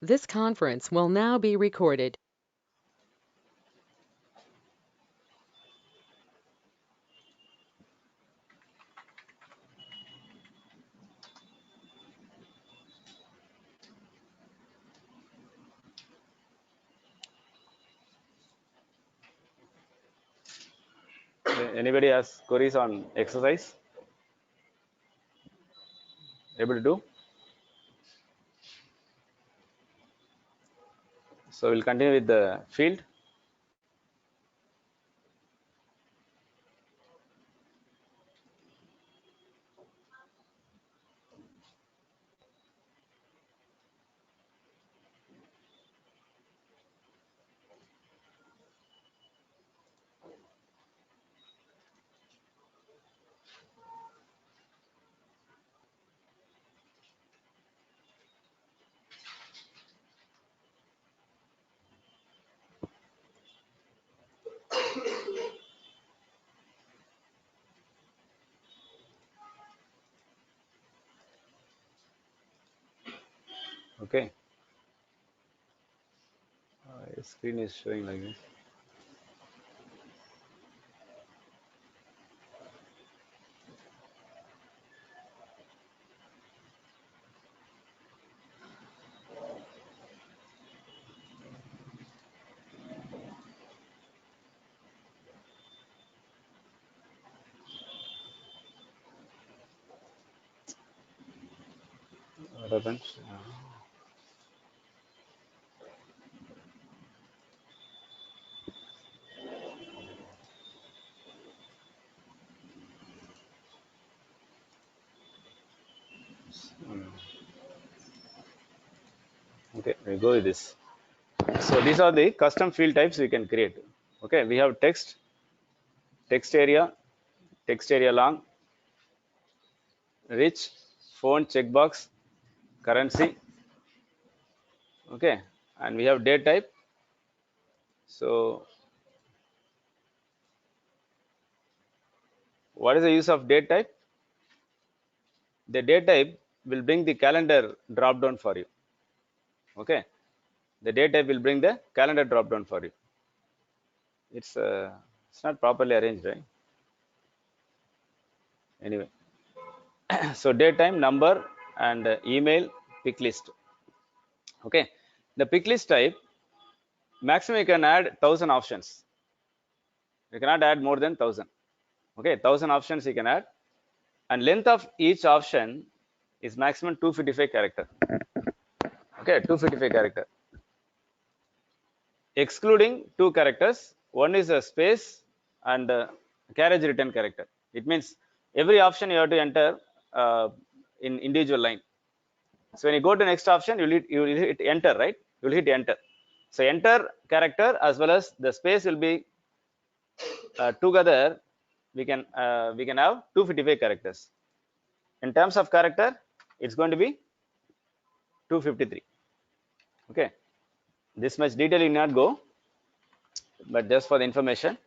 This conference will now be recorded. Anybody has queries on exercise? Able to do? So we'll continue with the field. Okay. Screen is showing like this. What happens? Okay, we go with this. So these are the custom field types we can create. Okay, we have text, text area long, rich, phone checkbox, currency. Okay, and we have date type. So what is the use of date type? The date type will bring the calendar drop down for you. Okay, the date type will bring the calendar drop down for you. It's not properly arranged, right? Anyway, so date time, number, and email, pick list. Okay, the pick list type, maximum you can add 1000 options. You cannot add more than 1000. Okay, 1000 options you can add, and length of each option is maximum 255 character. Okay, 255 character, excluding two characters. One is a space and carriage return character. It means every option you have to enter in individual line. So when you go to next option, you will hit enter, right? You will hit enter. So enter character as well as the space will be together. We can have 255 characters. In terms of character, it's going to be 253. Okay, this much detail you not go, but just for the information.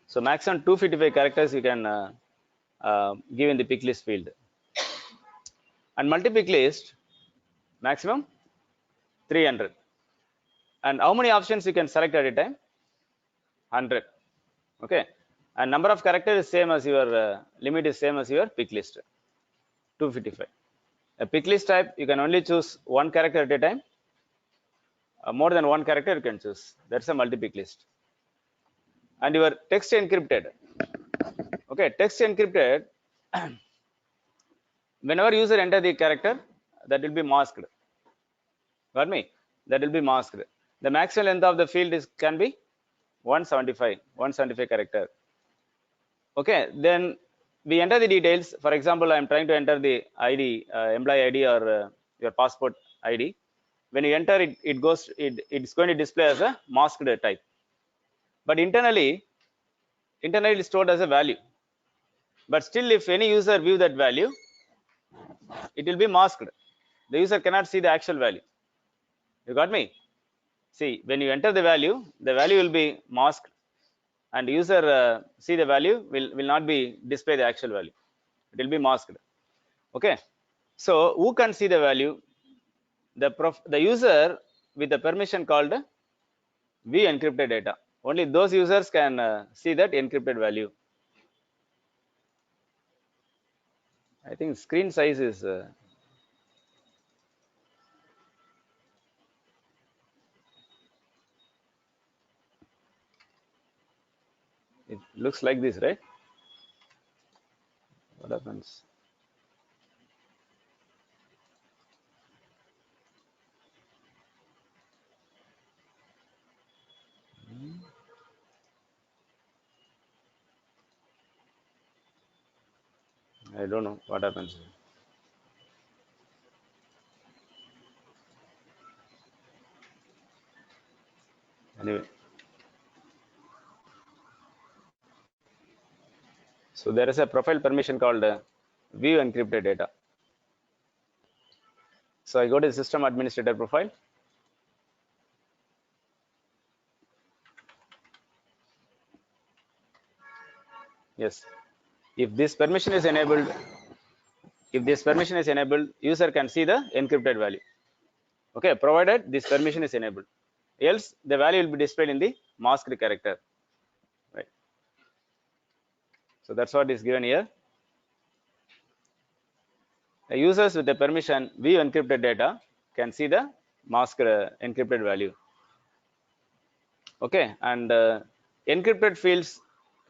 So maximum 255 characters you can give in the pick list field. And multi-pick list, maximum 300. And how many options you can select at a time? 100. Okay. And number of characters is same as your limit is same as your pick list, 255. A pick list type, you can only choose one character at a time. More than one character you can choose. That's a multi-pick list. And your text encrypted. Okay, text encrypted. Whenever user enter the character, that will be masked. Got me? That will be masked. The maximum length of the field is can be 175 character. Okay, then we enter the details. For example, I am trying to enter the ID, employee ID or your passport ID. When you enter it, it's going to display as a masked type. But internally it's stored as a value. But still, if any user view that value, it will be masked. The user cannot see the actual value. You got me? See, when you enter the value will be masked, and user see the value will not be display the actual value. It will be masked. Okay. So who can see the value? the user with the permission called view encrypted data. Only those users can see that encrypted value. I think screen size is it looks like this, right? What happens? I don't know what happens. Anyway, so there is a profile permission called view encrypted data. So I go to the system administrator profile. Yes, if this permission is enabled, user can see the encrypted value. Okay, provided this permission is enabled, else the value will be displayed in the masked character, right? So that's what is given here. The users with the permission view encrypted data can see the masked encrypted value. Okay, and encrypted fields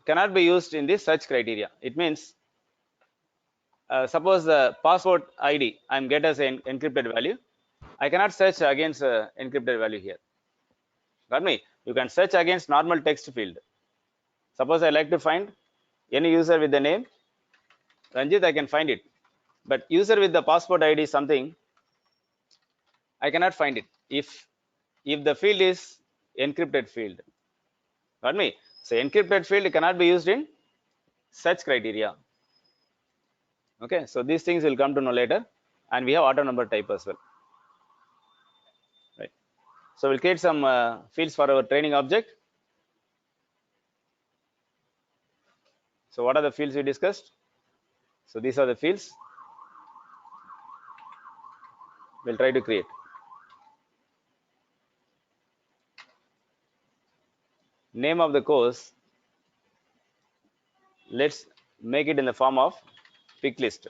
cannot be used in the search criteria. It means suppose the passport ID I'm get as an encrypted value, I cannot search against encrypted value here. Got me? You can search against normal text field. Suppose I like to find any user with the name Ranjit, I can find it. But user with the passport ID something, I cannot find it if the field is encrypted field. Got me? So encrypted field cannot be used in search criteria. Okay, so these things will come to know later, and we have auto number type as well. Right. So we'll create some fields for our training object. So what are the fields we discussed? So these are the fields we'll try to create. Name of the course, let's make it in the form of Picklist.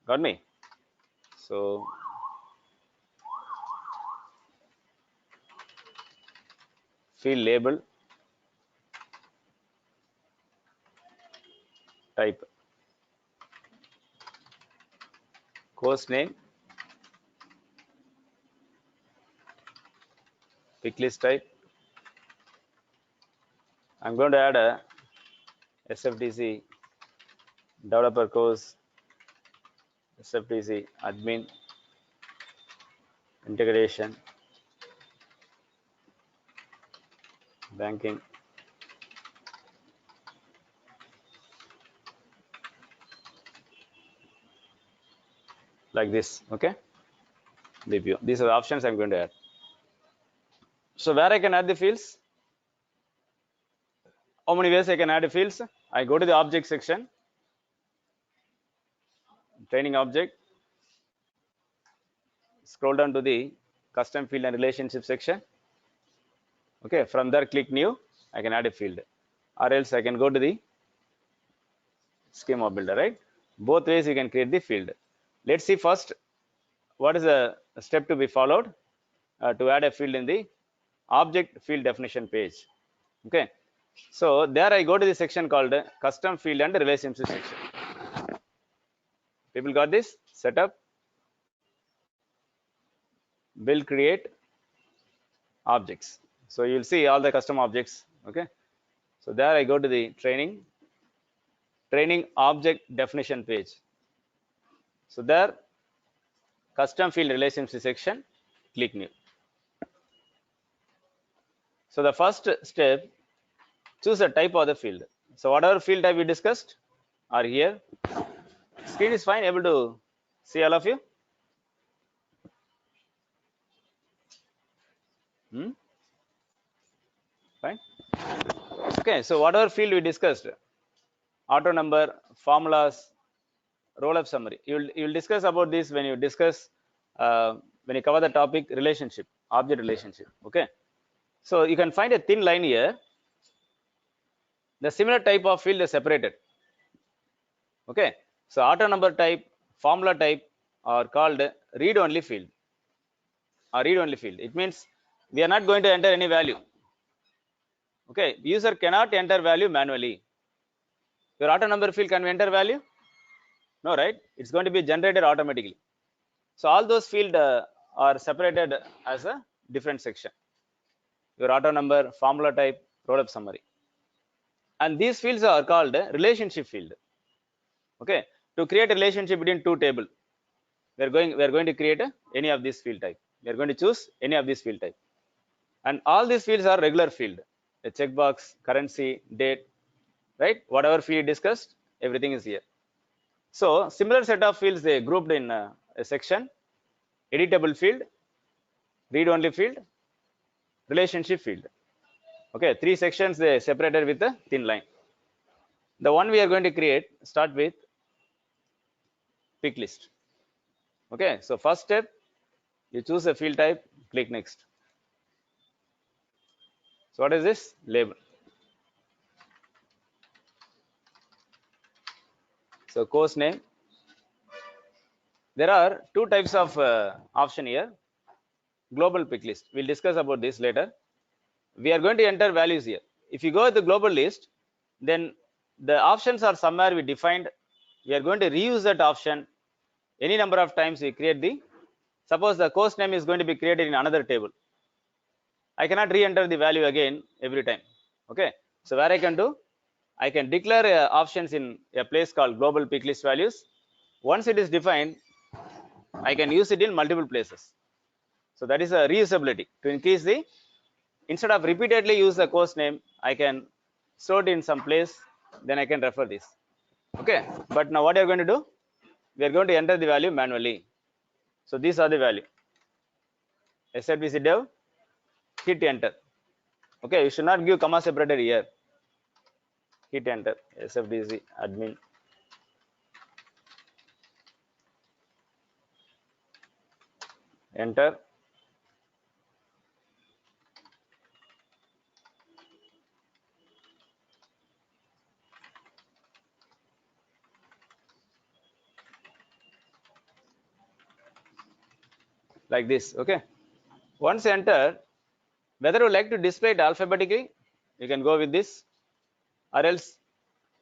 Got me? So field label type, course name, Picklist type. I'm going to add a SFDC developer course, SFDC admin integration, banking, like this. Okay, view. These are the options I'm going to add. So where I can add the fields? How many ways I can add the fields? I go to the object section, training object, scroll down to the custom field and relationship section. Okay, from there click new, I can add a field, or else I can go to the schema builder, right? Both ways you can create the field. Let's see first what is the step to be followed to add a field in the object field definition page. Okay, so there I go to the section called custom field and relationship section. People got this? Setup, build, create objects. So you'll see all the custom objects. Okay, so there I go to the training object definition page. So there, custom field relationship section, click new. So the first step, choose the type of the field. So whatever field type we discussed are here. Screen is fine, able to see all of you? Fine. Okay, so whatever field we discussed, auto number, formulas, roll-up summary. You'll discuss about this when you discuss when you cover the topic relationship, object relationship. Okay, so you can find a thin line here. The similar type of field is separated. Okay, so auto number type, formula type are called read-only field or read-only field. It means we are not going to enter any value. Okay, user cannot enter value manually. Your auto number field, can we enter value? No, right? It's going to be generated automatically. So all those fields are separated as a different section. Your auto number, formula type, roll-up summary. And these fields are called relationship field. Okay, to create a relationship between two tables, we are going to create any of these field type. We are going to choose any of these field type. And all these fields are regular field. A checkbox, currency, date, right? Whatever field discussed, everything is here. So similar set of fields they grouped in a section: editable field, read-only field, relationship field. Okay, three sections they separated with a thin line. The one we are going to create, start with Picklist. Okay, so first step, you choose a field type, click next. So what is this? Label. So course name. There are two types of option here. Global Picklist. We'll discuss about this later. We are going to enter values here. If you go with the global list, then the options are somewhere we defined. We are going to reuse that option any number of times. We create the, suppose the course name is going to be created in another table. I cannot re-enter the value again every time. Okay, so where I can do, I can declare options in a place called global Picklist values. Once it is defined, I can use it in multiple places. So that is a reusability. To increase the, instead of repeatedly use the course name, I can store it in some place, then I can refer this. Okay, but now what you are going to do, we are going to enter the value manually. So these are the value. SFDC dev, hit enter. Okay, you should not give comma separated here. Hit enter. SFDC admin. Enter. Like this. Okay, once enter, whether you like to display it alphabetically, you can go with this, or else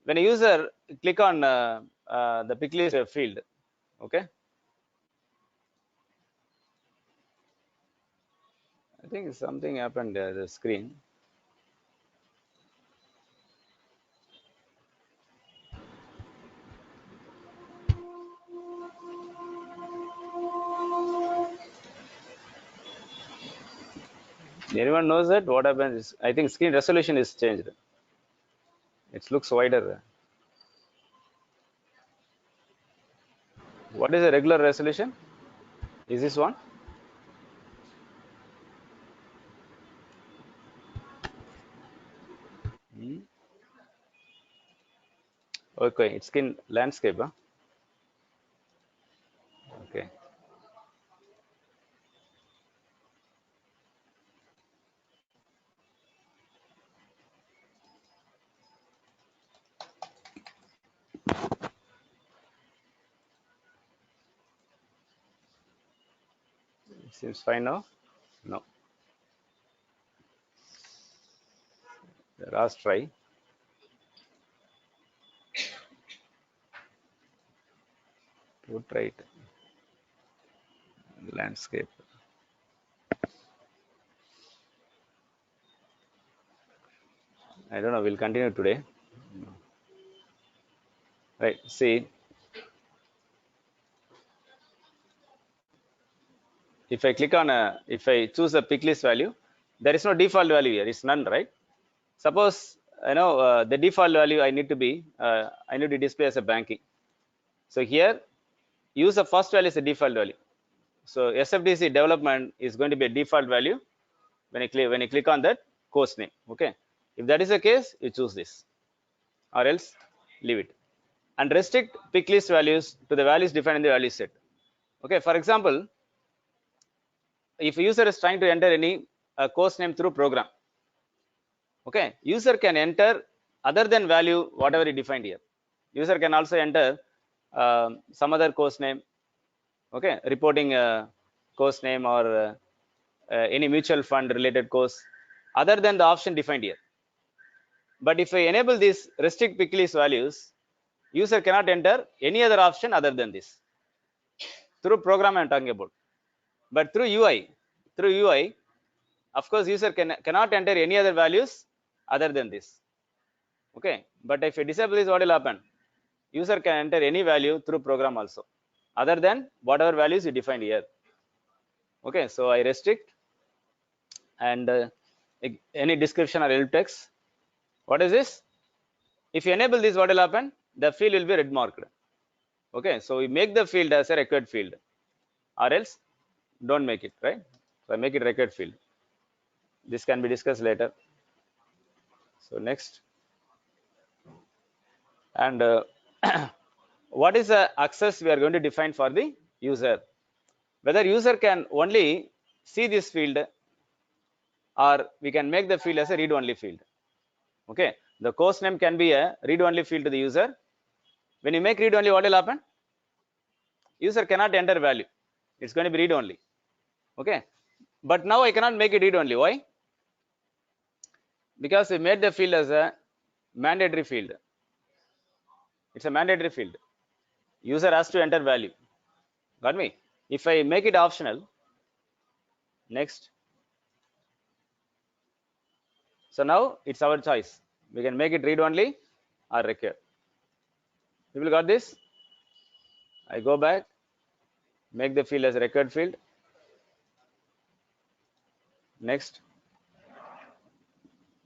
when a user click on the Picklist field, okay, I think something happened there, the screen. Anyone knows that what happens? I think screen resolution is changed. It looks wider. What is the regular resolution? Is this one? Okay, it's in landscape. Huh? Okay. It seems fine now. No. Last try. Put right. Landscape. I don't know. We'll continue today. Right. See, if I click on a, if I choose a Picklist value, there is no default value here. It's none, right? Suppose the default value I need to be, I need to display as a banking. So here, use the first value as a default value. So SFDC development is going to be a default value when you click on that course name. Okay, if that is the case, you choose this, or else leave it. and restrict picklist values to the values defined in the value set. Okay, for example, if a user is trying to enter any course name through program, okay, user can enter other than value whatever he defined here. User can also enter some other course name, okay, reporting course name or any mutual fund related course other than the option defined here. But if I enable these restrict picklist values, user cannot enter any other option other than this. Through program I'm talking about. But through UI, of course, user cannot enter any other values other than this. Okay, but if I disable this, what will happen? User can enter any value through program also, other than whatever values you defined here. Okay, so I restrict and any description or help text. What is this? If you enable this, what will happen? The field will be red marked. Okay, so we make the field as a required field, or else don't make it, right? So I make it required field. This can be discussed later. So next, and what is the access we are going to define for the user? Whether user can only see this field, or we can make the field as a read-only field. Okay, the course name can be a read-only field to the user. When you make read-only, what will happen? User cannot enter value. It's going to be read-only. Okay, but now I cannot make it read-only. Why? Because we made the field as a mandatory field. It's a mandatory field. User has to enter value. Got me? If I make it optional, next. So now it's our choice. We can make it read only or require. People got this? I go back, make the field as a required field. Next.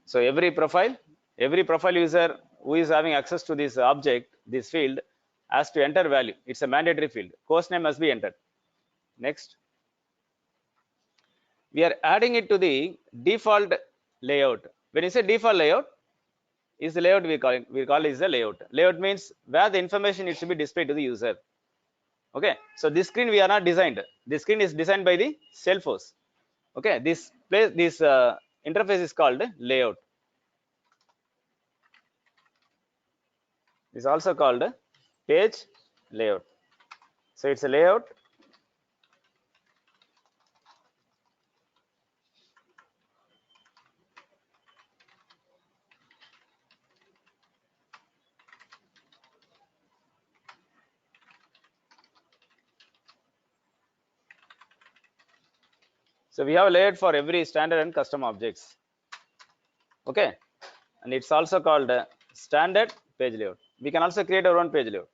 So every profile user who is having access to this object, this field, has to enter value. It's a mandatory field. Course name must be entered. Next. We are adding it to the default layout. When you say default layout, is the layout we call it is the layout. Layout means where the information needs to be displayed to the user. Okay, so this screen we are not designed. This screen is designed by the Salesforce. Okay, this interface is called layout. Is also called page layout. So it's a layout. So we have a layout for every standard and custom objects. Okay, and it's also called standard page layout. We can also create our own page layout.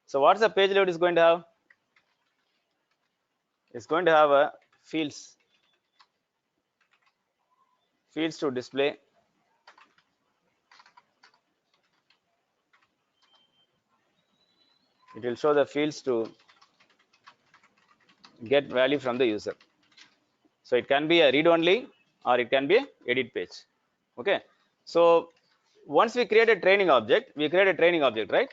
So what's the page layout is going to have? It's going to have a fields to display. It will show the fields to get value from the user. So it can be a read only or it can be a edit page. Okay, so once we create a training object, right?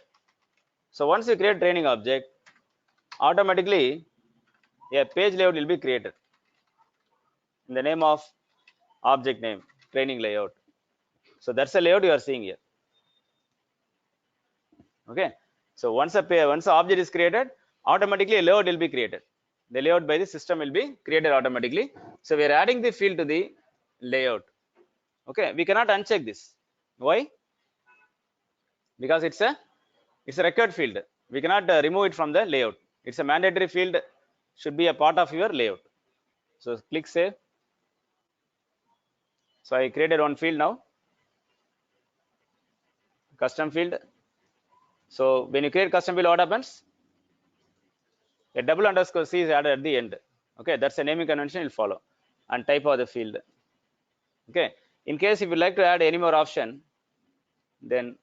So once we create training object, automatically a page layout will be created in the name of object name, training layout. So that's the layout you are seeing here. Okay, so once the object is created, automatically a layout will be created. The layout by the system will be created automatically. So we are adding the field to the layout. Okay, we cannot uncheck this. Why? Because it's a required field. We cannot remove it from the layout. It's a mandatory field, should be a part of your layout. So click save. So I created one field now, custom field. So when you create custom field, what happens? A double underscore C is added at the end. Okay, that's a naming convention will follow, and type of the field. Okay, in case if you like to add any more option, then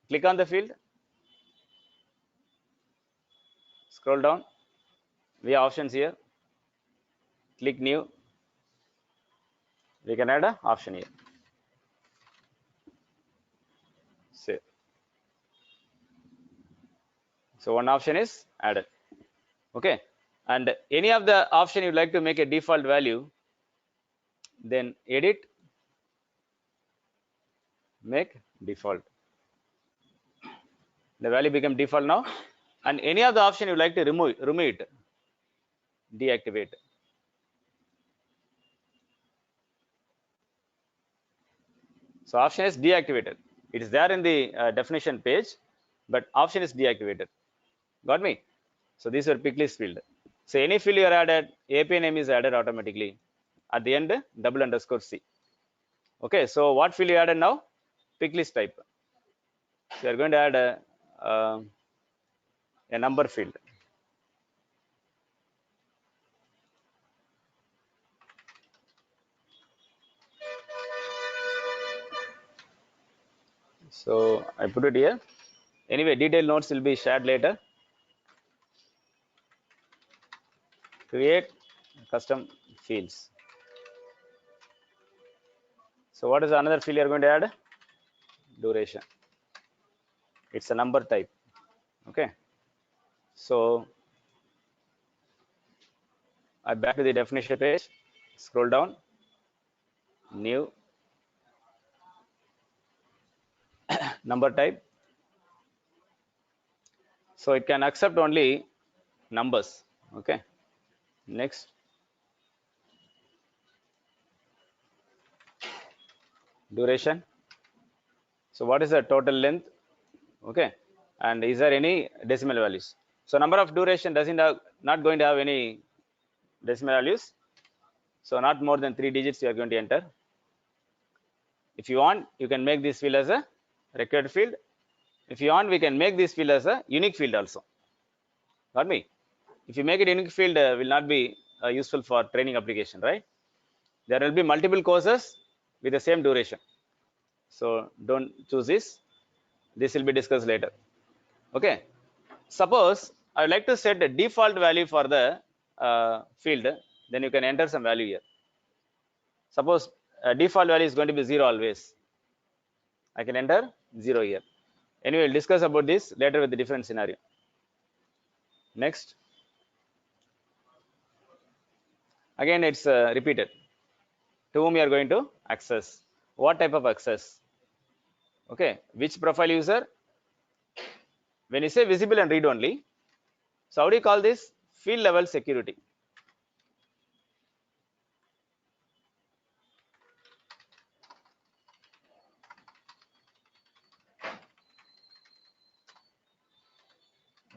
click on the field, scroll down, we have options here, click new, we can add an option here. Save. So one option is added. Okay, and any of the option you like to make a default value, then edit, make default. The value become default now, and any of the option you like to remove it, deactivate. So option is deactivated. It is there in the definition page, but option is deactivated. Got me? So these are picklist field. So any field you are added, API name is added automatically. At the end, _C. Okay, so what field you added now? Picklist type. So you are going to add a number field. So I put it here. Anyway, detailed notes will be shared later. Create custom fields. So what is another field you are going to add? Duration. It's a number type. Okay. So I back to the definition page, scroll down, new, number type. So it can accept only numbers. Okay. Next. Duration. So what is the total length? Okay. And is there any decimal values? So number of duration doesn't have, not going to have any decimal values. So not more than 3 digits you are going to enter. If you want, you can make this field as a record field. If you want, we can make this field as a unique field also. Got me? If you make it unique field, will not be useful for training application, right? There will be multiple courses with the same duration. So don't choose this. This will be discussed later. Okay. Suppose I would like to set a default value for the field, then you can enter some value here. Suppose default value is going to be 0 always. I can enter 0 here. Anyway, we'll discuss about this later with the different scenario. Next. Again, it's repeated. To whom you are going to access? What type of access? Okay, which profile user? When you say visible and read only, so how do you call this? Field level security.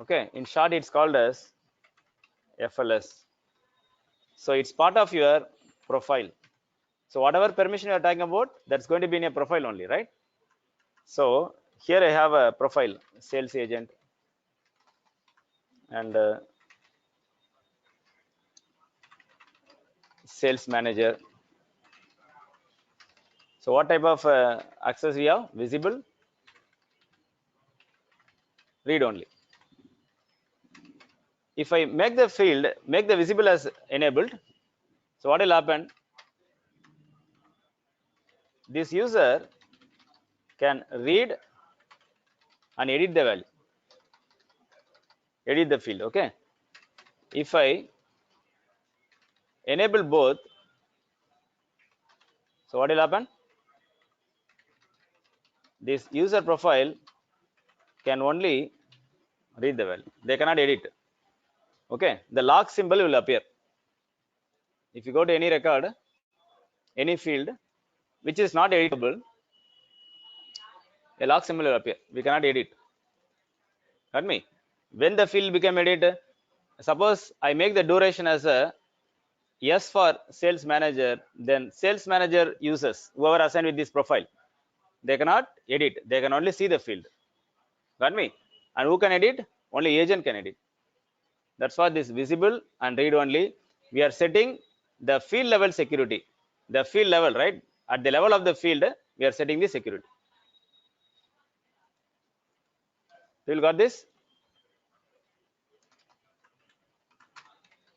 Okay, in short, it's called as FLS. So it's part of your profile. So whatever permission you are talking about, that's going to be in a profile only, right? So here I have a profile, sales agent, and sales manager. So what type of access we have? Visible, read only. If I make the field, make the visible as enabled, so what will happen? This user can read and edit the value, edit the field. Okay. If I enable both, so what will happen? This user profile can only read the value, they cannot edit. Okay, the lock symbol will appear. If you go to any record, any field which is not editable, a lock symbol will appear. We cannot edit. Got me? When the field become edit, suppose I make the duration as a yes for sales manager, then sales manager users, whoever assigned with this profile, they cannot edit. They can only see the field. Got me? And who can edit? Only agent can edit. That's why this visible and read only. We are setting the field level security. The field level, right? At the level of the field, we are setting the security. You got this?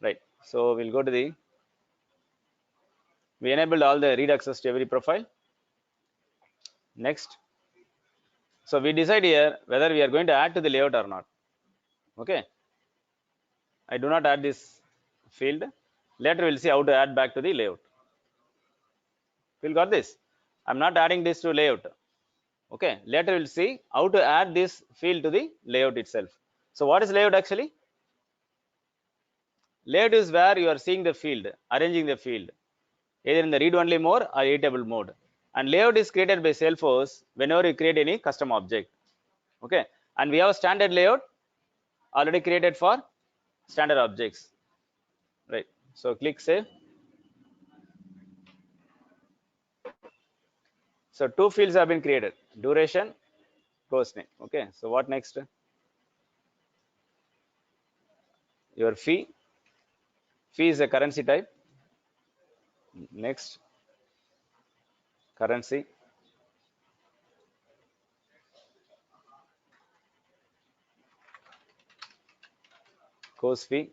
Right. So we'll go to the, we enabled all the read access to every profile. Next. So we decide here whether we are going to add to the layout or not. Okay, I do not add this field. Later we'll see how to add back to the layout. We'll got this. I'm not adding this to layout. Okay, later we'll see how to add this field to the layout itself. So what is layout actually? Layout is where you are seeing the field, arranging the field, either in the read-only mode or editable mode. And layout is created by Salesforce whenever you create any custom object. Okay, and we have a standard layout already created for standard objects. Right. So click save. So two fields have been created: duration, course name. Okay. So what next? Your fee. Fee is a currency type. Next, currency. Course fee.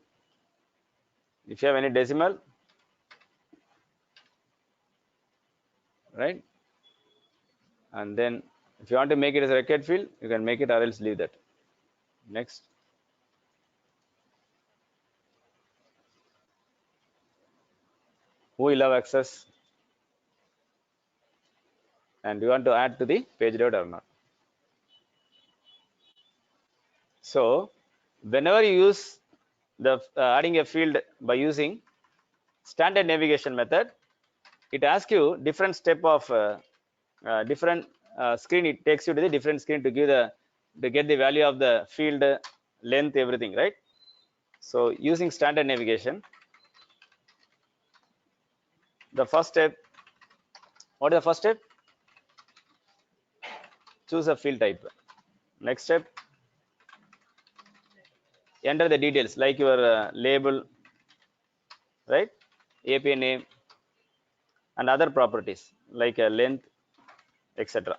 If you have any decimal, right? And then if you want to make it as a record field, you can make it or else leave that. Next. Who will have access? And you want to add to the page layout or not? So whenever you use the adding a field by using standard navigation method, it asks you different step of different screen. It takes you to the different screen to give the to get the value of the field length, everything, right? So using standard navigation, the first step, what is the first step? Choose a field type. Next step, enter the details like your label, right? API name and other properties like length, etc.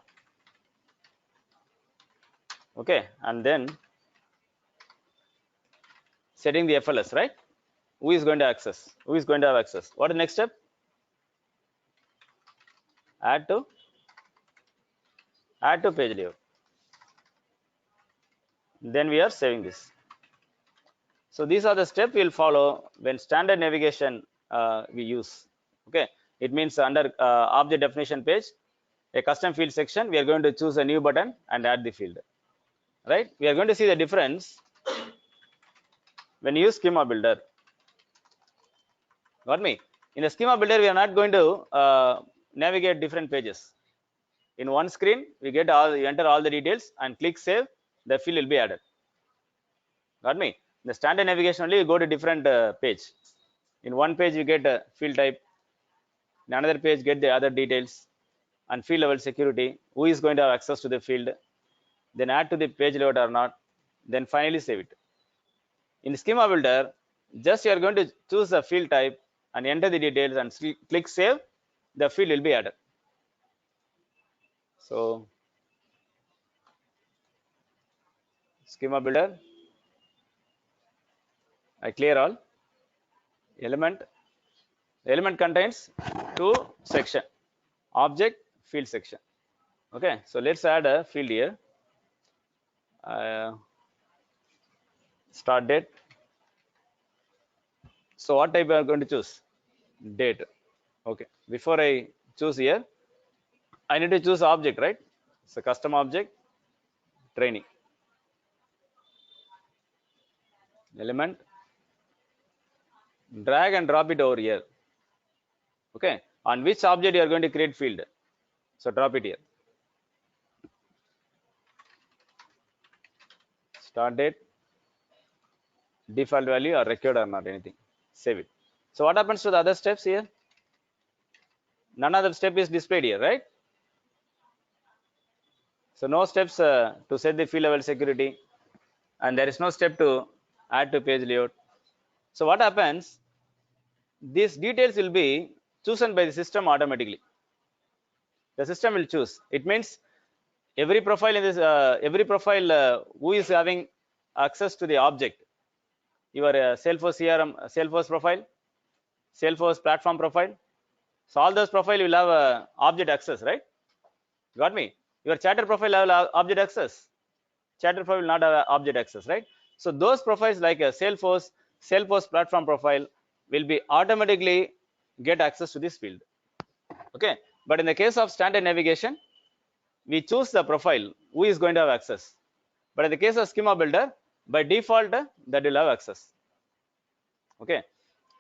Okay, and then setting the FLS, right? Who is going to access? Who is going to have access? What is the next step? Add to page layout. Then we are saving this. So these are the steps we'll follow when standard navigation we use. Okay, it means under object definition page, a custom field section, we are going to choose a new button and add the field. Right? We are going to see the difference when you use schema builder. Got me? In the schema builder, we are not going to navigate different pages. In one screen, we get all, you enter all the details and click save, the field will be added. Got me? In the standard navigation only, you go to different page. In one page, you get a field type. In another page, get the other details and field level security. Who is going to have access to the field? Then add to the page layout or not. Then finally save it. In schema builder, just you are going to choose the field type and enter the details and click save, the field will be added. So schema builder, I clear all. Element contains two section, object, field section. Okay, so let's add a field here. Start date. So what type we are going to choose? Date. Okay, before I choose here, I need to choose object, right? So custom object, training. Element, drag and drop it over here. Okay, on which object you are going to create field? So drop it here. Start date, default value or record or not, anything. Save it. So what happens to the other steps here? None of the step is displayed here, right? So no steps to set the field level security, and there is no step to add to page layout. So what happens? These details will be chosen by the system automatically. The system will choose. It means every profile in this who is having access to the object, your Salesforce CRM, Salesforce profile, Salesforce platform profile. So all those profile will have object access, right? Got me? Your chatter profile will have object access. Chatter profile will not have object access, right? So those profiles like a Salesforce platform profile will be automatically get access to this field. Okay, but in the case of standard navigation, we choose the profile who is going to have access. But in the case of schema builder, by default, that will have access. Okay,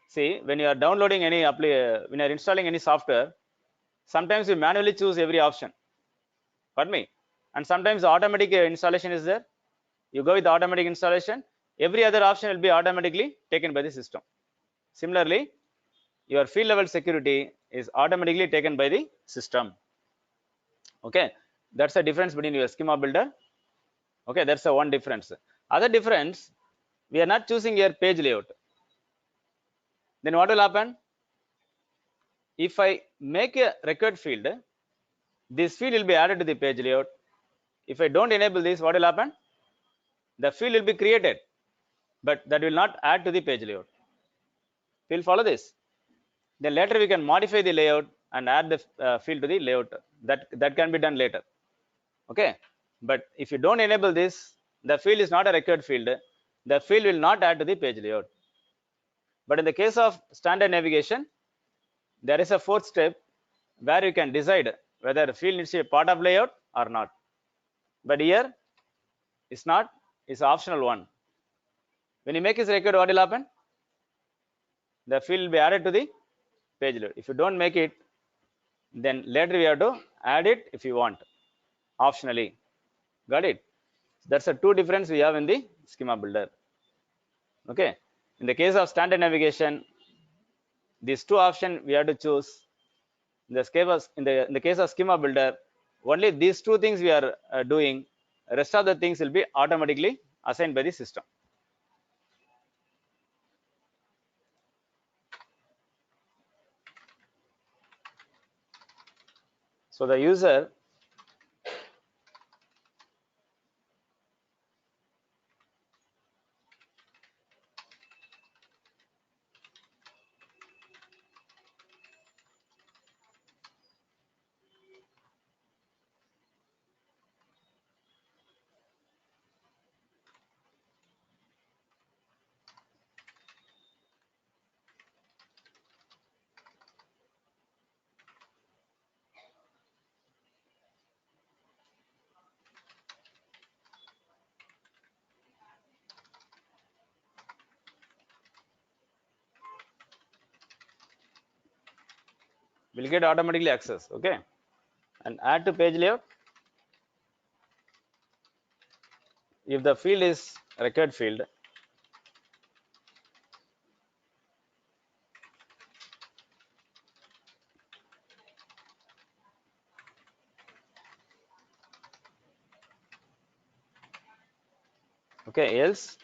see, when you are downloading any when you are installing any software, sometimes you manually choose every option. Pardon me, and sometimes automatic installation is there. You go with the automatic installation, every other option will be automatically taken by the system. Similarly, your field level security is automatically taken by the system. Okay, that's the difference between your schema builder. Okay, that's the one difference. Other difference, we are not choosing your page layout. Then what will happen? If I make a record field, this field will be added to the page layout. If I don't enable this, what will happen? The field will be created, but that will not add to the page layout. We'll follow this. Then later we can modify the layout and add the field to the layout. That can be done later. Okay, but if you don't enable this, the field is not a record field. The field will not add to the page layout. But in the case of standard navigation, there is a fourth step where you can decide whether the field needs to be a part of layout or not. But here it's not, it's optional one. When you make this record, what will happen? The field will be added to the page layout. If you don't make it, then later we have to add it if you want, optionally. Got it? That's the two difference we have in the schema builder. Okay, in the case of standard navigation, these two options we have to choose. In the case of schema builder, only these two things we are doing. Rest of the things will be automatically assigned by the system. So the user will get automatically access. Okay, and add to page layout. If the field is record field, okay, else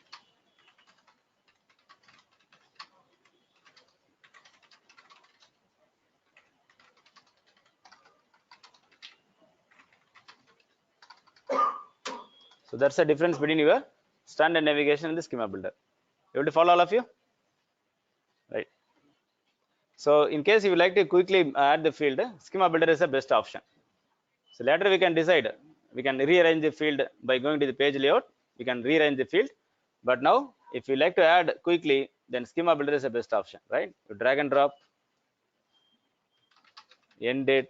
so that's the difference between your standard navigation and the schema builder. You have to follow all of you, right? So in case you would like to quickly add the field, schema builder is the best option. So later we can decide, we can rearrange the field by going to the page layout. We can rearrange the field, but now if you like to add quickly, then schema builder is the best option, right? You drag and drop, end date,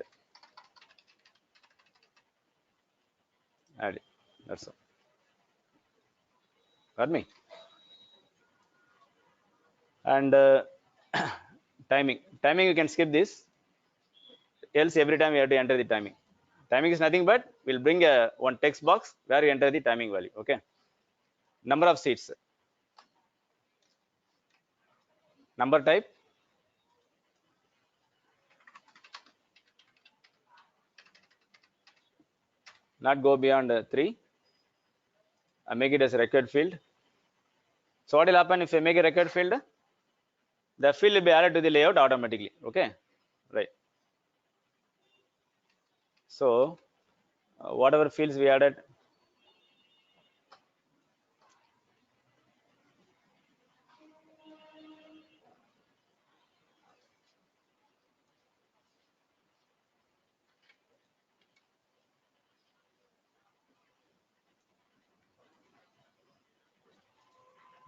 add it. That's all. Got me? And timing you can skip this, else every time you have to enter the timing. Timing is nothing but we'll bring a one text box where you enter the timing value. Okay, number of seats, number type, not go beyond 3. I make it as a record field. So what will happen if I make a record field? The field will be added to the layout automatically. Okay, right? So whatever fields we added,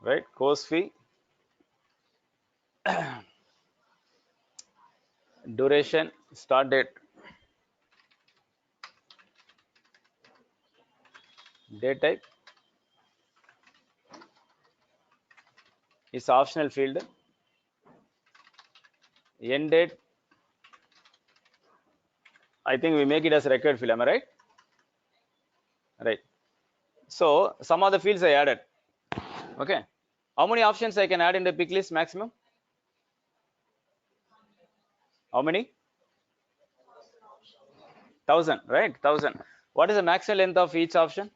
right? Course fee, duration, start date, date type is optional field, end date, I think we make it as a required field, am I right? Right. So some of the fields I added. Okay. How many options I can add in the pick list maximum? How many? 1000, right? 1000. What is the maximum length of each option?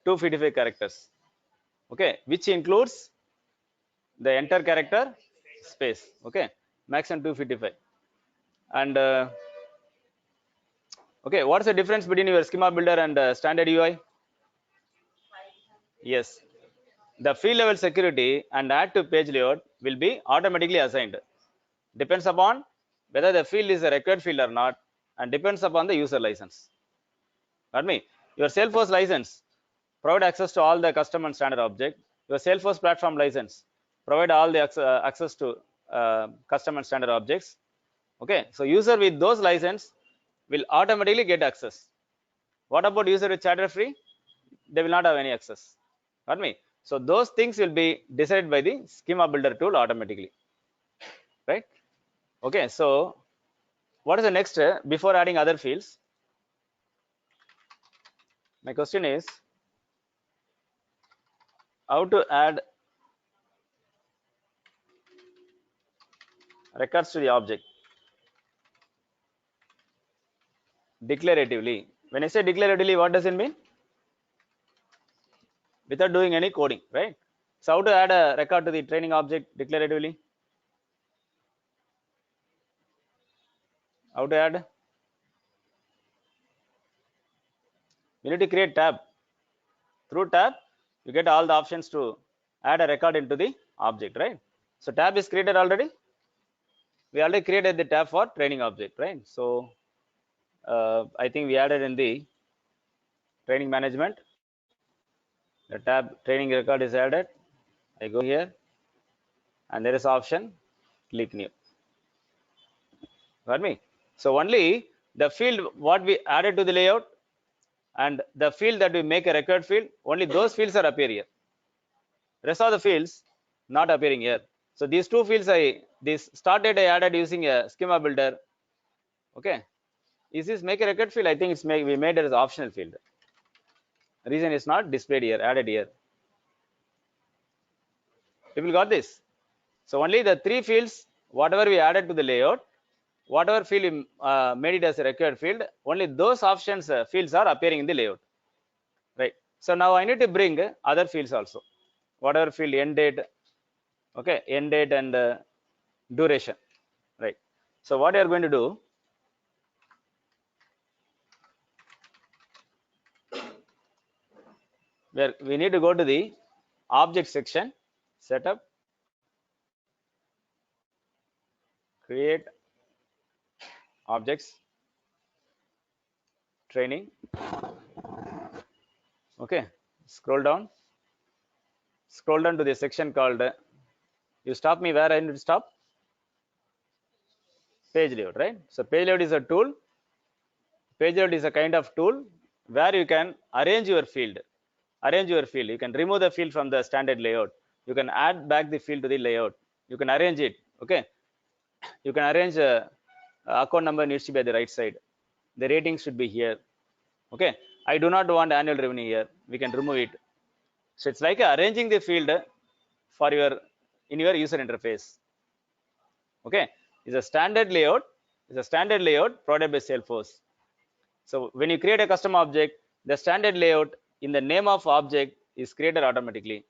255 characters. Okay, which includes the enter character space. Okay, maximum 255. And okay, what's the difference between your schema builder and standard UI? Yes, the field level security and add to page layout will be automatically assigned. Depends upon whether the field is a required field or not, and depends upon the user license. Got me? Your Salesforce license provide access to all the custom and standard object. Your Salesforce platform license provide all the access to custom and standard objects. Okay, so user with those license will automatically get access. What about user with charter free? They will not have any access. Got me? So those things will be decided by the schema builder tool automatically, right? Okay, so what is the next before adding other fields? My question is how to add records to the object declaratively. When I say declaratively, what does it mean? Without doing any coding, right? So how to add a record to the training object declaratively? How to add? You need to create tab. Through tab, you get all the options to add a record into the object, right? So tab is created already. We already created the tab for training object, right? So I think we added in the training management. The tab training record is added. I go here and there is option click new. Got me? So only the field what we added to the layout and the field that we make a record field, only those fields are appear here. Rest of the fields not appearing here. So these two fields this start date I added using a schema builder. Okay, is this make a record field? I think it's we made it as optional field. Reason is not displayed here, added here. People got this? So only the three fields, whatever we added to the layout, whatever field we made it as a required field, only those options fields are appearing in the layout, right? So now I need to bring other fields also, whatever field end date, okay, end date and duration, right? So what you are going to do, where we need to go to the object section, setup, create objects, training. Okay, scroll down to the section called you stop me where I need to stop. Page layout, right? So page layout is a tool. Page layout is a kind of tool where you can arrange your field. You can remove the field from the standard layout. You can add back the field to the layout. You can arrange it. Okay, you can arrange account number needs to be at the right side. The rating should be here. Okay, I do not want annual revenue here. We can remove it. So it's like arranging the field for in your user interface. Okay, it's a standard layout. It's a standard layout provided by Salesforce. So when you create a custom object, the standard layout in the name of object is created automatically.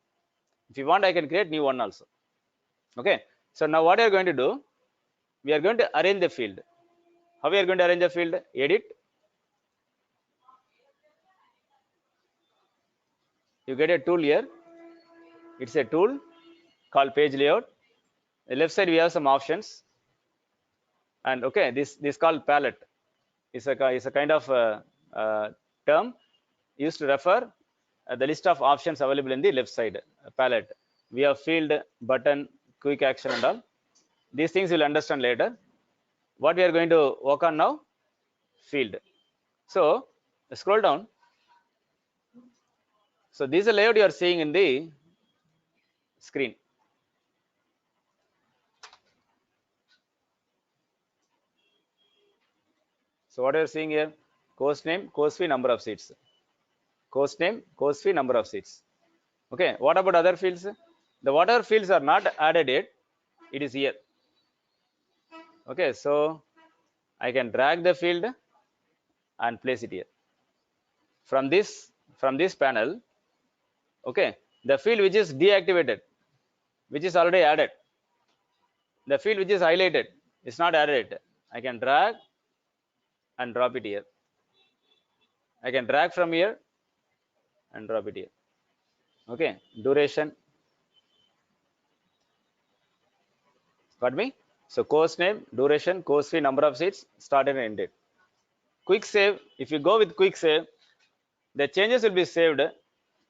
If you want, I can create new one also. Okay, so now what we are going to do, we are going to arrange the field. How we are going to arrange the field? Edit. You get a tool here. It's a tool called page layout. The left side we have some options, and okay, this called palette is a kind of term used to refer the list of options available in the left side palette. We have field, button, quick action and all. These things you'll understand later. What we are going to work on now, field. So scroll down. So this is the layout you are seeing in the screen. So what you are seeing here, course name, course fee, number of seats. Course name, course fee, number of seats. Okay, what about other fields? The whatever fields are not added yet, it is here. Okay, so I can drag the field and place it here. From this panel, okay, the field which is deactivated, which is already added, the field which is highlighted is not added. I can drag and drop it here. I can drag from here and drop it here. Okay, duration. Got me? So course name, duration, course fee, number of seats, started and ended. Quick save. If you go with quick save, the changes will be saved,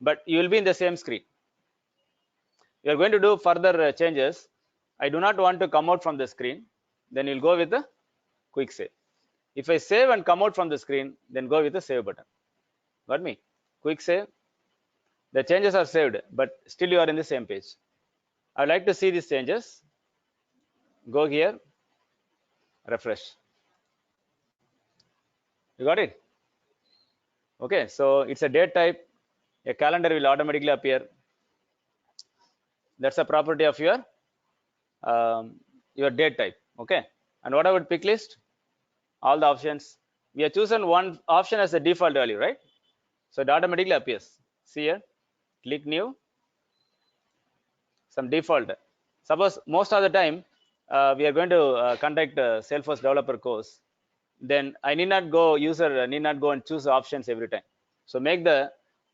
but you will be in the same screen. You are going to do further changes. I do not want to come out from the screen. Then you'll go with the quick save. If I save and come out from the screen, then go with the save button. Got me? Quick save. The changes are saved, but still you are in the same page. I'd like to see these changes. Go here, refresh. You got it? Okay, so it's a date type. A calendar will automatically appear. That's a property of your date type. Okay, and what about pick list? All the options. We have chosen one option as a default value, right? So it automatically appears. See here, click new, some default. Suppose most of the time we are going to conduct a Salesforce developer course, then I need not go, user need not go and choose options every time. So make the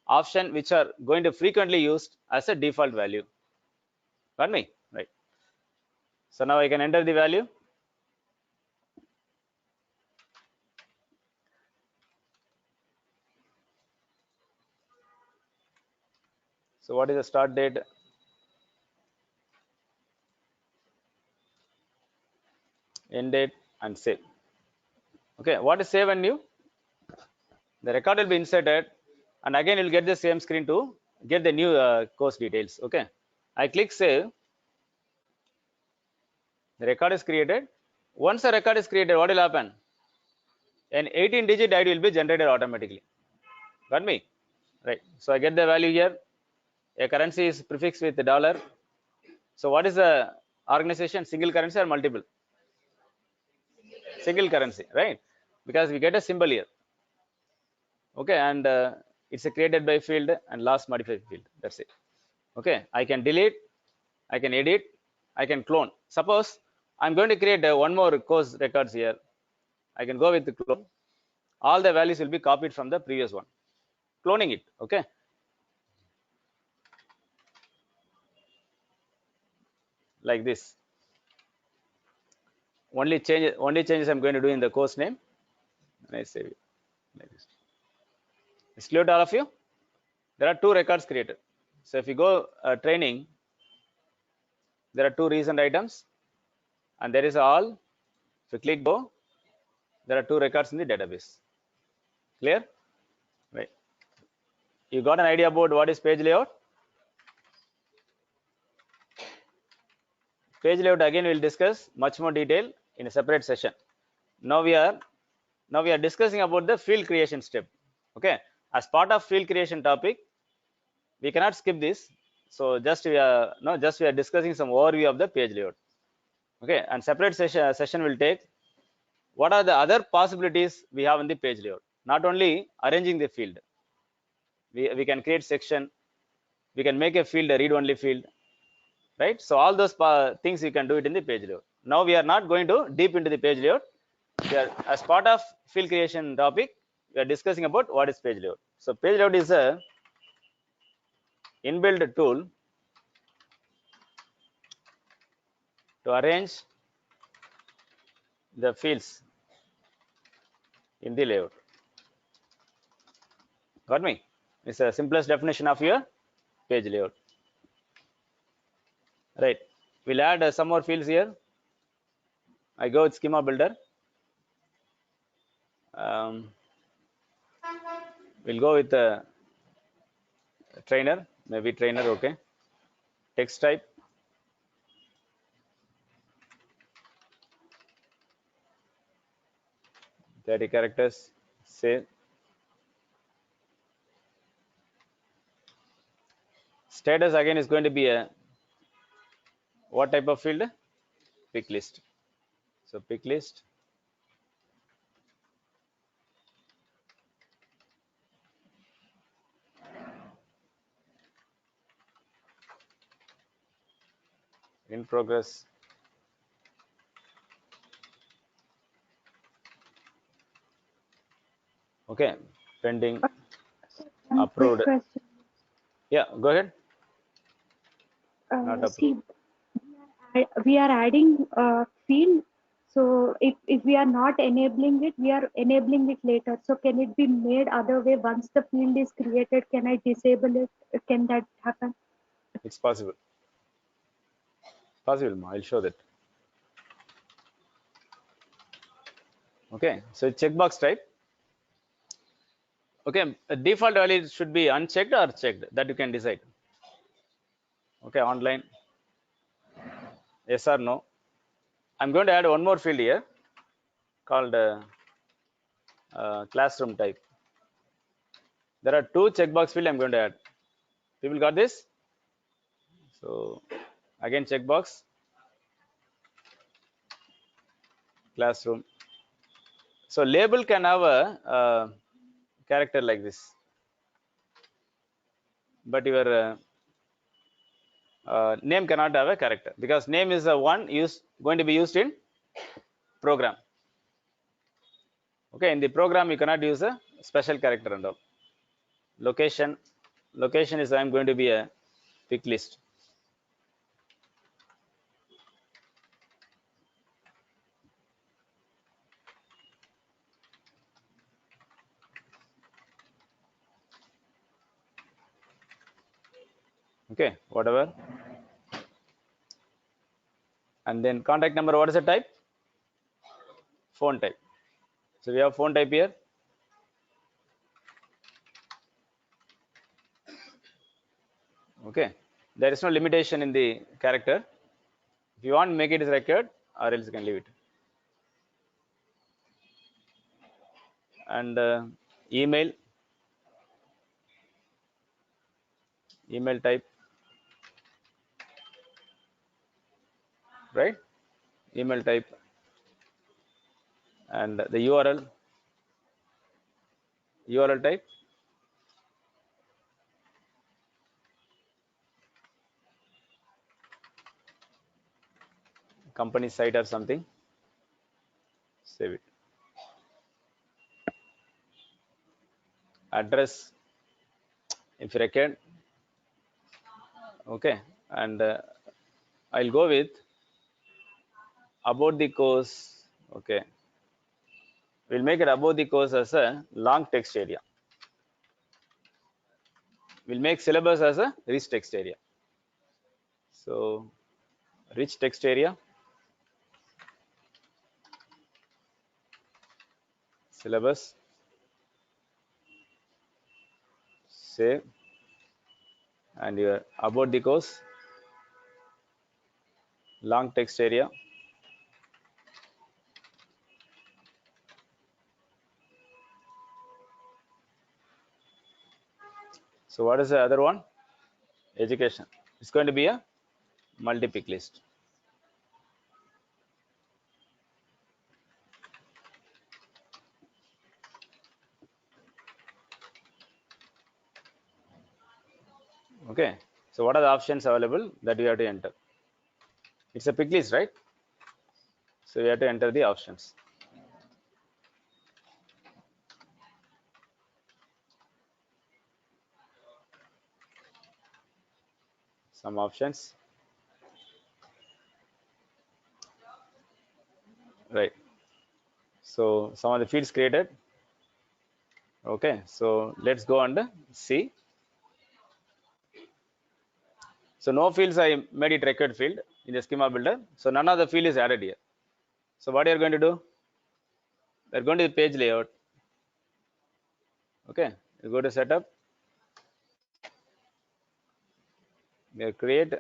option which are going to frequently used as a default value. Got me? Right. So now I can enter the value. So what is the start date? End date and save. Okay, what is save and new? The record will be inserted, and again you'll get the same screen to get the new course details. Okay, I click save. The record is created. Once the record is created, what will happen? An 18-digit ID will be generated automatically. Got me? Right. So I get the value here. A currency is prefixed with the dollar. So what is the organization? Single currency or multiple? Single currency, right? Because we get a symbol here. Okay, and it's a created by field and last modified field. That's it. Okay, I can delete, I can edit, I can clone. Suppose I'm going to create one more course records here. I can go with the clone. All the values will be copied from the previous one. Cloning it. Okay. Like this. Only changes I'm going to do in the course name. And I save it like this. It's clear to all of you? There are two records created. So if you go training, there are two recent items, and there is all. If you click go, there are two records in the database. Clear? Right. You got an idea about what is page layout? Page layout again we'll discuss much more detail in a separate session. Now we are discussing about the field creation step. Okay, as part of field creation topic, we cannot skip this. So we are discussing some overview of the page layout. Okay, and separate session will take what are the other possibilities we have in the page layout. Not only arranging the field, we can create section, we can make a field a read-only field, right? So all those things you can do it in the page layout. Now we are not going to deep into the page layout. We are, as part of field creation topic, we are discussing about what is page layout. So page layout is a inbuilt tool to arrange the fields in the layout. Got me? It's the simplest definition of your page layout. Right. We'll add some more fields here. I go with schema builder. We'll go with trainer, maybe trainer, okay. Text type. Thirty characters. Save. Status again is going to be a what type of field? Pick list. So pick list. In progress. Okay. Pending. One quick Approved. question. Yeah, go ahead. Not approved. See, we are adding a field. So if we are not enabling it, we are enabling it later. So can it be made other way? Once the field is created, can I disable it? Can that happen? It's possible. Possible, ma. I'll show that. Okay. So checkbox type. Okay. Default value should be unchecked or checked. That you can decide. Okay. Online. Yes or no. I'm going to add one more field here called classroom type. There are two checkbox field I'm going to add. People got this? So again checkbox, classroom. So label can have a character like this, but your name cannot have a character because name is the one going to be used in program. Okay, in the program you cannot use a special character and all. Location is I'm going to be a pick list. Okay, whatever. And then contact number, what is the type? Phone type. So we have phone type here. Okay, there is no limitation in the character. If you want to make it as record, or else you can leave it. And email type, right? Email type. And the URL type, company site or something. Save it. Address, if required. Okay, and I'll go with about the course. Okay, we'll make it about the course as a long text area. We'll make syllabus as a rich text area. So rich text area, syllabus, save, and your about the course, long text area. So what is the other one? Education. It's going to be a multi-pick list. Okay, so what are the options available that you have to enter? It's a pick list, right? So you have to enter the options. Some options, right? So some of the fields created. Okay, so let's go and see. So no fields, I made it record field in the schema builder. So none of the field is added here. So what you are going to do? We are going to the page layout. Okay, you go to setup. We create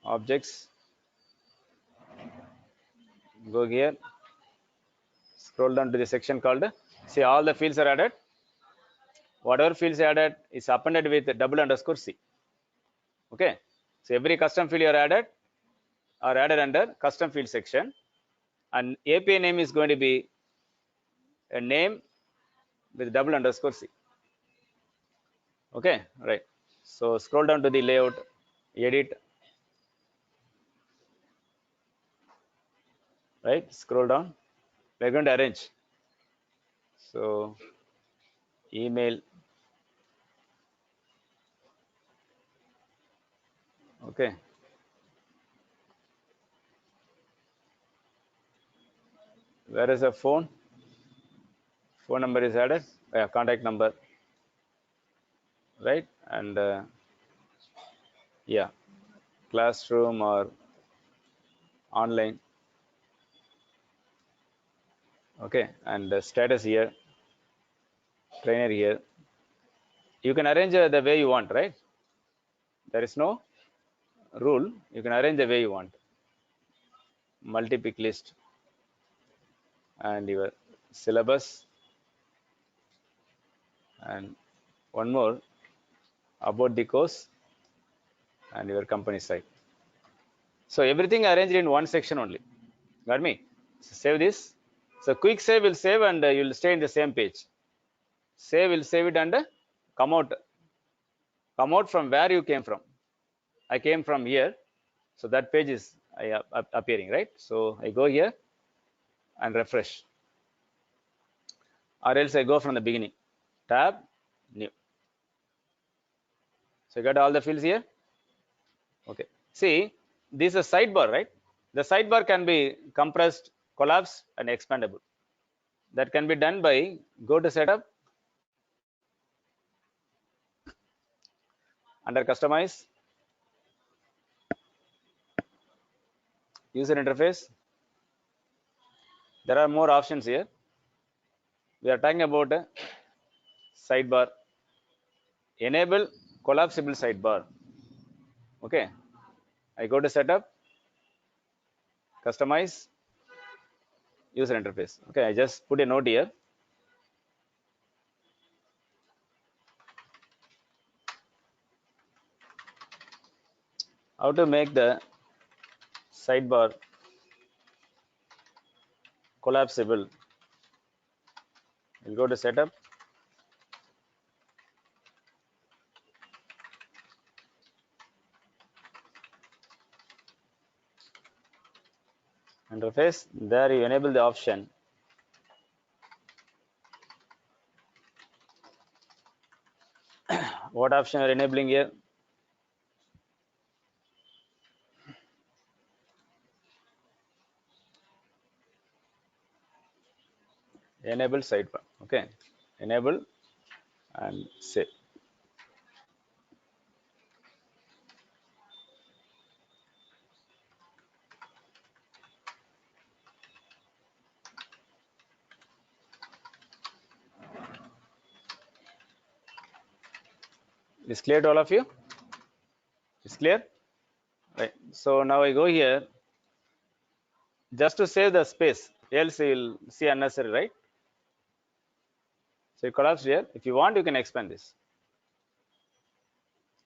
objects. Go here. Scroll down to the section called. See, all the fields are added. Whatever fields added is appended with _C. Okay, so every custom field you are added are added under custom field section, and API name is going to be a name with _C. Okay, right. So scroll down to the layout, edit, right? Scroll down. We're going to arrange. So email. Okay. Where is the phone? Phone number is added. Contact number, right? And yeah, classroom or online. Okay, and the status here, trainer here. You can arrange the way you want, right? There is no rule. You can arrange the way you want. Multi-pick list and your syllabus, and one more about the course and your company site. So everything arranged in one section only. Got me? So save this. So quick save will save, and you will stay in the same page. Save will save it, and come out. Come out from where you came from. I came from here, so that page is appearing, right? So I go here and refresh, or else I go from the beginning. Tab, new. So you got all the fields here. Okay. See, this is a sidebar, right? The sidebar can be compressed, collapsed, and expandable. That can be done by go to setup, under customize, user interface. There are more options here. We are talking about a sidebar. Enable collapsible sidebar. Okay. I go to setup, customize, user interface. Okay, I just put a note here. How to make the sidebar collapsible. We'll go to setup, interface. There you enable the option. What option are enabling here? Enable sidebar. Okay, enable and save. Is clear to all of you? Is clear? Right. So now I go here just to save the space, else you will see unnecessary, right? So you collapse here. If you want, you can expand this.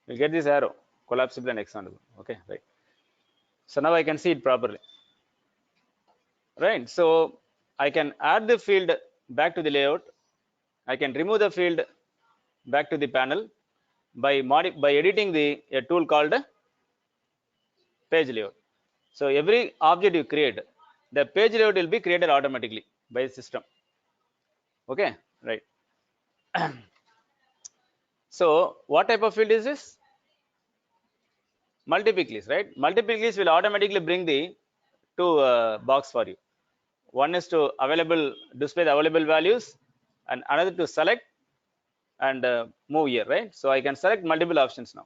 You get this arrow, collapsible and expandable. Okay, right. So now I can see it properly. Right. So I can add the field back to the layout. I can remove the field back to the panel by editing a tool called page layout. So every object you create, the page layout will be created automatically by the system. Okay, right. So what type of field is this? Multi-pick list, right? Multi-pick list will automatically bring the two box for you. One is to display the available values, and another to select and move here, right? So I can select multiple options now.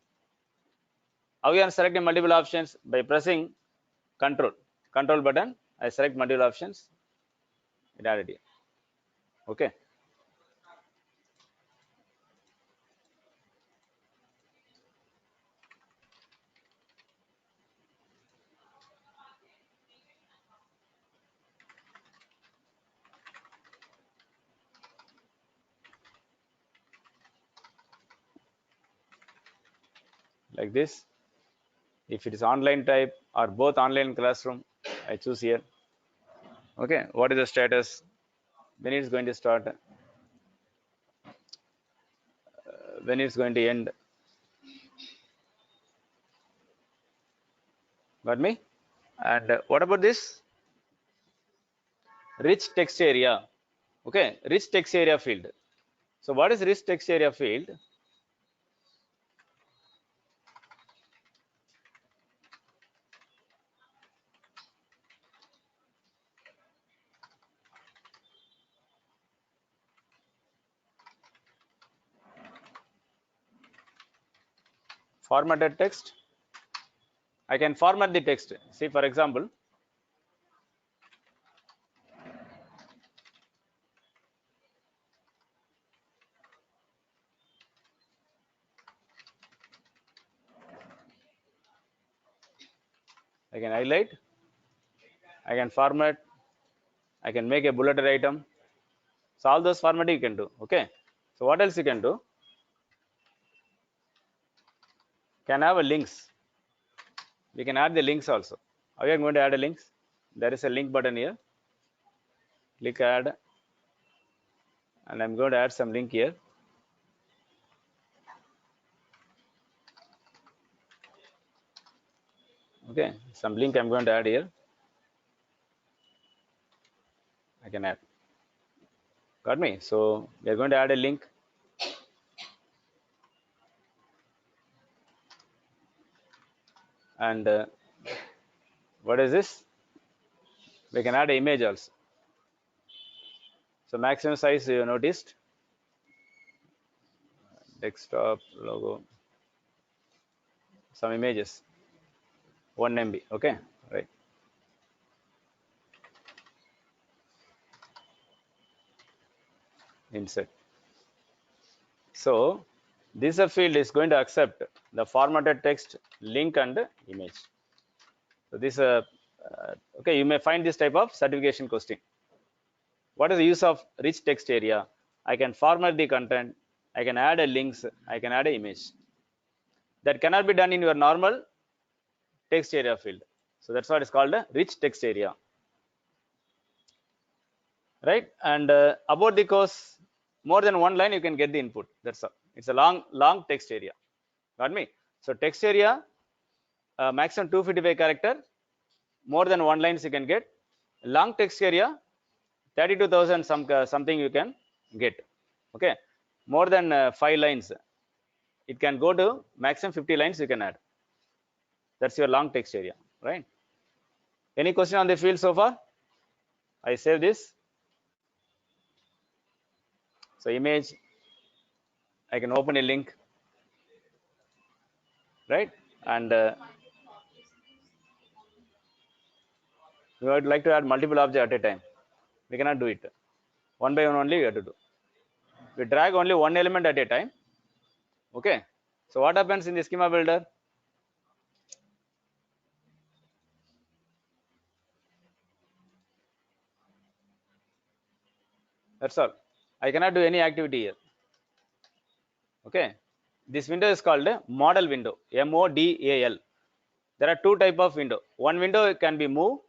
How you are selecting multiple options? By pressing control button. I select multiple options. It added here. Okay. Like this. If it is online type or both online classroom, I choose here. Okay, what is the status? When it's going to start? When it's going to end? Got me? And what about this? Rich text area. Okay, rich text area field. So what is rich text area field? Formatted text. I can format the text. See, for example, I can highlight, I can format, I can make a bulleted item. So all those formatting you can do. Okay. So what else you can do? Can have a links. We can add the links also. How are you going to add a links? There is a link button here. Click add, and I'm going to add some link here. Okay, some link I'm going to add here. I can add. Got me? So we are going to add a link. And what is this? We can add an image also. So maximum size you noticed. Desktop logo. Some images. 1 MB. Okay, right. Insert. So this field is going to accept the formatted text, link, and image. So this okay, you may find this type of certification question. What is the use of rich text area? I can format the content, I can add a links, I can add an image. That cannot be done in your normal text area field. So that's what is called a rich text area. Right? And about the course, more than one line you can get the input. That's all. It's a long text area. Got me? So text area, maximum 255 character, more than one lines you can get. Long text area, 32,000 something you can get. Okay, more than 5 lines, it can go to maximum 50 lines you can add. That's your long text area, right? Any question on the field so far? I save this. So image, I can open a link, right? And we would like to add multiple objects at a time. We cannot do it. One by one only we have to do. We drag only one element at a time. Okay. So what happens in the schema builder? That's all. I cannot do any activity here. Okay. This window is called a modal window. MODAL. There are two type of window. One window can be moved,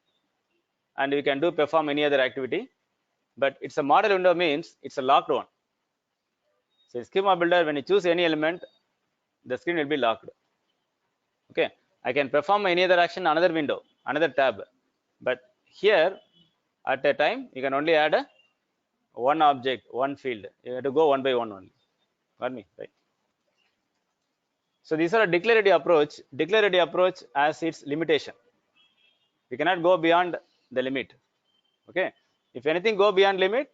and you can do perform any other activity. But it's a modal window means it's a locked one. So schema builder, when you choose any element, the screen will be locked. Okay. I can perform any other action, another window, another tab. But here, at a time, you can only add one object, one field. You have to go one by one only. Got me? Right. So these are a declarative approach. Declarative approach has its limitation. We cannot go beyond the limit. Okay. If anything go beyond limit,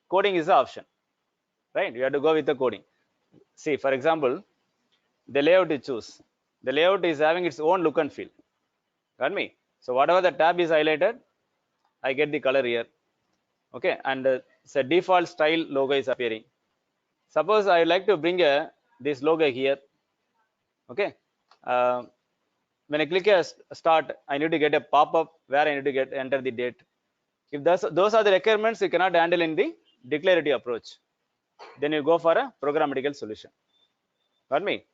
coding is the option, right? You have to go with the coding. See, for example, the layout you choose. The layout is having its own look and feel. Got me? So whatever the tab is highlighted, I get the color here. Okay, and so default style logo is appearing. Suppose I would like to bring this logo here. Okay, when I click a start, I need to get a pop-up where I need to enter the date. If those are the requirements you cannot handle in the declarative approach, then you go for a programmatical solution. Got me?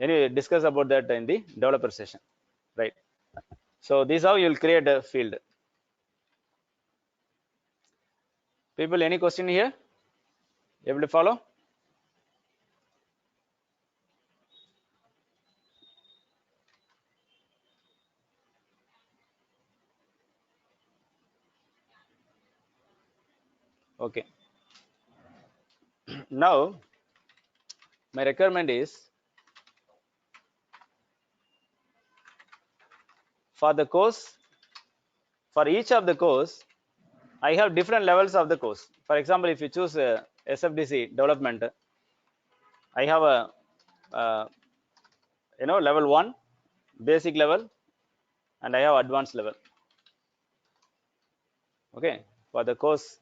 Anyway, discuss about that in the developer session, right? So this is how you will create a field. People, any question here? Able to follow? Okay. Now, my requirement is for the course, for each of the course, I have different levels of the course. For example, if you choose SFDC development, I have a level 1, basic level, and I have advanced level. Okay, for the course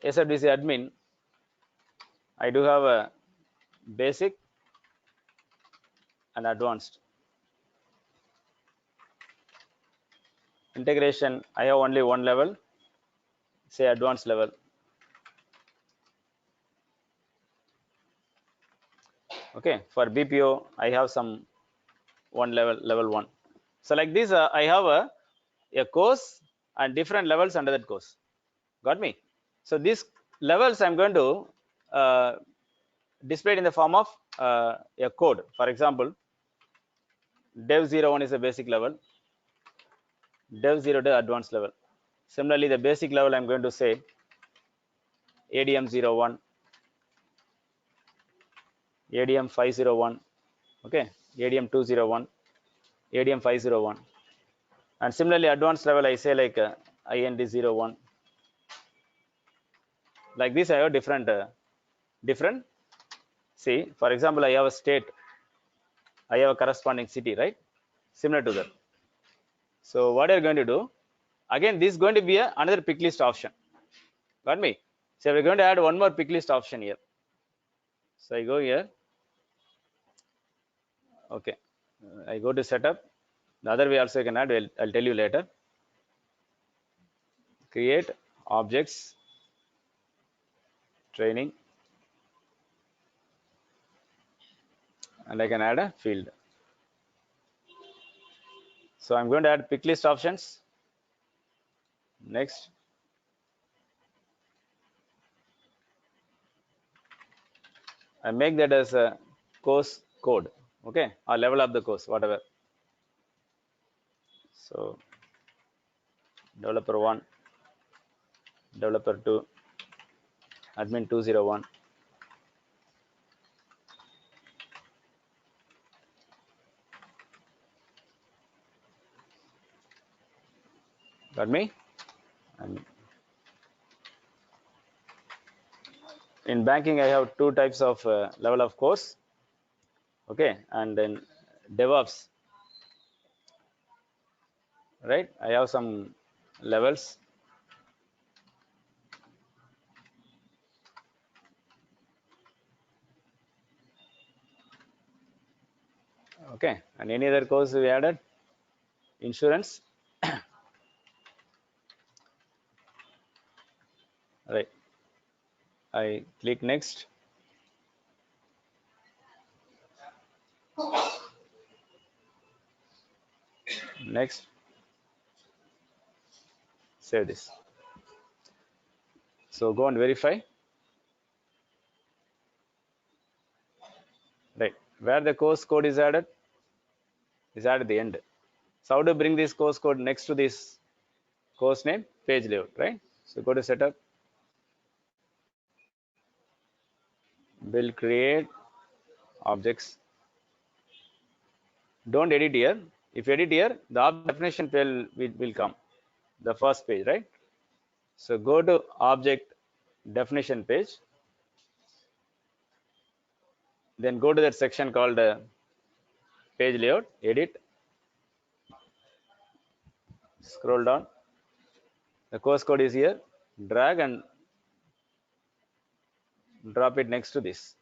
SFDC admin, I do have a basic and advanced. Integration, I have only one level, say advanced level. Okay, for BPO, I have some one level 1. So like this, I have a course and different levels under that course. Got me? So these levels I'm going to display it in the form of a code. For example, dev 01 is a basic level, dev 02 advanced level. Similarly, the basic level I'm going to say ADM 01, ADM 501, okay, ADM 201, ADM 501, and similarly advanced level I say like IND 01. Like this I have different see, for example, I have a state, I have a corresponding city, right? Similar to that. So what are you going to do? Again, this is going to be another pick list option. Got me? So we're going to add one more pick list option here. So I go here. Okay. I go to setup. The other way also you can add, I'll tell you later. Create objects, training, and I can add a field. So I'm going to add pick list options. Next. I make that as a course code, okay, or level of the course, whatever. So developer 1, developer 2, admin 201. Got me? And in banking, I have two types of level of course. Okay, and then DevOps, right? I have some levels. Okay, and any other course we added? Insurance. Right. I click next. Next. Save this. So go and verify. Right. Where the course code is added at the end. So how to bring this course code next to this course name? Page layout, right? So go to setup, build, create objects. Don't edit here. If you edit here, the object definition will come, the first page, right? So go to object definition page, then go to that section called page layout, edit, scroll down, the course code is here, drag and drop it next to this.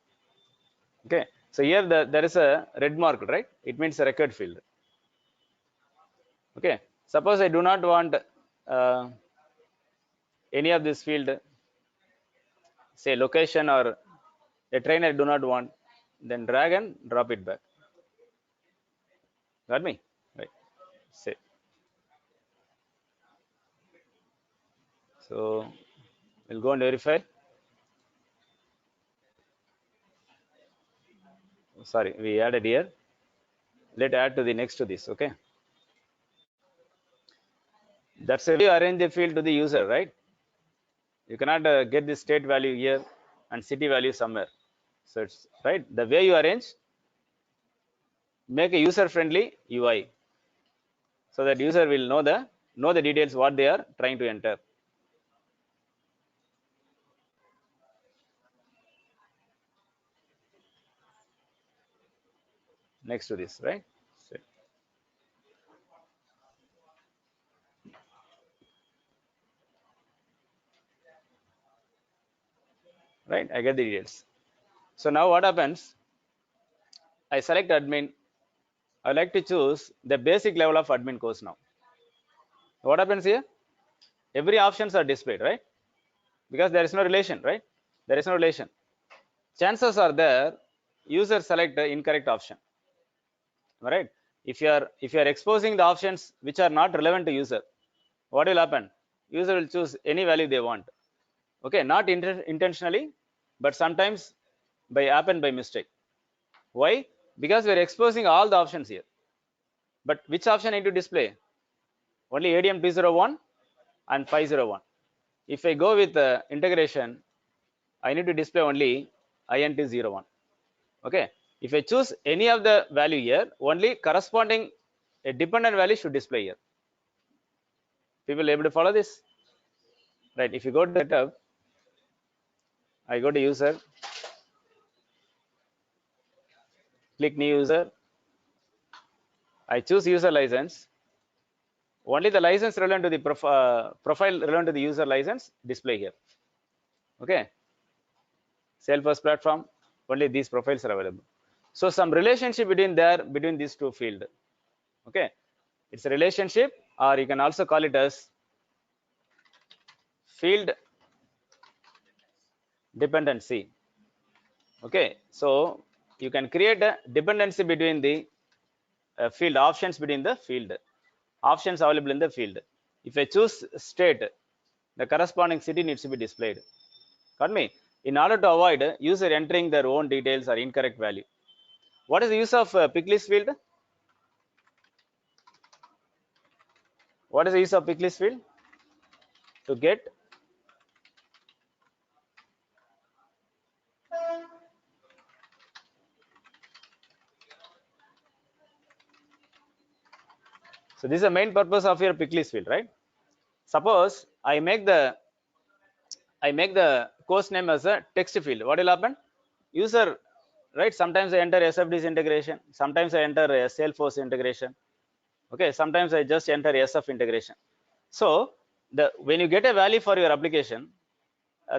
Okay, so here there is a red mark, right? It means a record field. Okay, suppose I do not want any of this field, say location or a train I do not want, then drag and drop it back. Got me? Right. Say. So we'll go and verify. Sorry, we added here. Let add to the next to this. Okay. That's how you arrange the field to the user, right? You cannot get the state value here and city value somewhere. So it's right. The way you arrange, make a user-friendly UI, so that user will know the details what they are trying to enter. Next to this, right? So, right, I get the details. So now what happens? I select admin. I like to choose the basic level of admin course now. What happens here? Every options are displayed, right? Because there is no relation, right? There is no relation. Chances are there user select the incorrect option. Right? If you are exposing the options which are not relevant to user, what will happen? User will choose any value they want. Okay, not intentionally, but sometimes happen by mistake. Why? Because we are exposing all the options here. But which option I need to display? Only ADM 201 and 501. If I go with integration, I need to display only INT01. Okay. If I choose any of the value here, only corresponding a dependent value should display here. People able to follow this? Right. If you go to setup, I go to user, click new user, I choose user license. Only the license relevant to the profile relevant to the user license display here. Okay. Salesforce platform, only these profiles are available. So some relationship between these two fields. Okay. It's a relationship, or you can also call it as field dependency. Okay. So you can create a dependency between the field options between the field options available in the field. If I choose state, the corresponding city needs to be displayed. Got me? In order to avoid user entering their own details or incorrect value. What is the use of Picklist field? What is the use of Picklist field? To get so this is the main purpose of your Picklist field, right? Suppose I make the course name as a text field. What will happen? User, right? Sometimes I enter SFD's integration. Sometimes I enter Salesforce integration. Okay. Sometimes I just enter SF integration. So when you get a value for your application,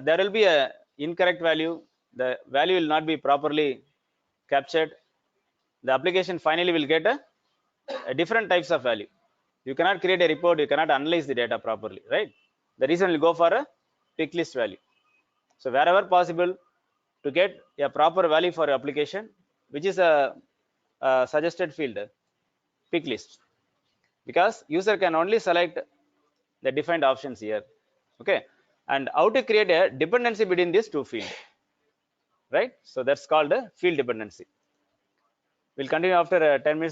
there will be a incorrect value. The value will not be properly captured. The application finally will get a different types of value. You cannot create a report. You cannot analyze the data properly, right? The reason will go for a pick list value. So wherever possible, to get a proper value for your application, which is a suggested field, pick list, because user can only select the defined options here. Okay, and how to create a dependency between these two fields, right? So that's called a field dependency. We'll continue after 10 minutes.